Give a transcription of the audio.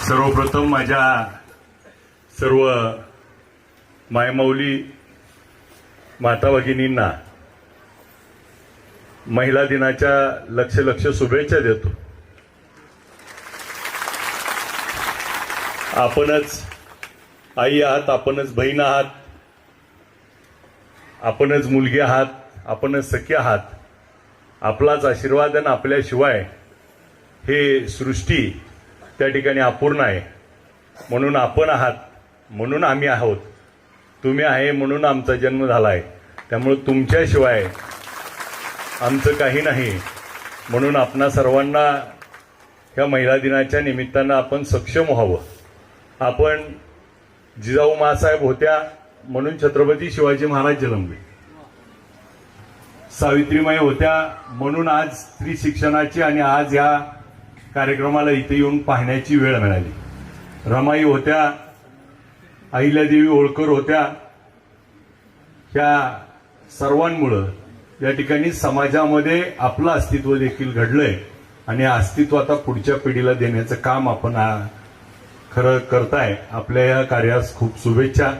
सर्वप्रथम माझ्या सर्व मायमौली माता भगिनींना महिला दिनाच्या लक्ष शुभेच्छा देतो. आपणच आई आहात, आपणच बहीण आहात, आपणच मुलगी आहात, आपणच सखी आहात. आपलाच आशीर्वाद आणि आपल्याशिवाय हे सृष्टी त्या ठिकाणी अपूर्ण आहे. म्हणून आपण आहात म्हणून आम्ही आहोत, तुम्ही आहे म्हणून आमचा जन्म झाला आहे. त्यामुळे तुमच्याशिवाय आमचं काही नाही. म्हणून आपणा सर्वांना ह्या महिला दिनाच्या निमित्तानं आपण सक्षम व्हावं. आपण जिजाऊ माँसाहेब होत्या म्हणून छत्रपती शिवाजी महाराज जन्मले, सावित्रीमाई होत्या म्हणून आज स्त्री शिक्षणाची आणि आज या कार्यक्रमाला इथे येऊन पाहण्याची वेळ मिळाली. रमाई होत्या, अहिल्यादेवी होळकर होत्या. ह्या सर्वांमुळं या ठिकाणी समाजामध्ये आपलं अस्तित्व देखील घडलंय आणि अस्तित्व आता पुढच्या पिढीला देण्याचं काम आपण खरं करताय. आपल्या या कार्यास खूप शुभेच्छा.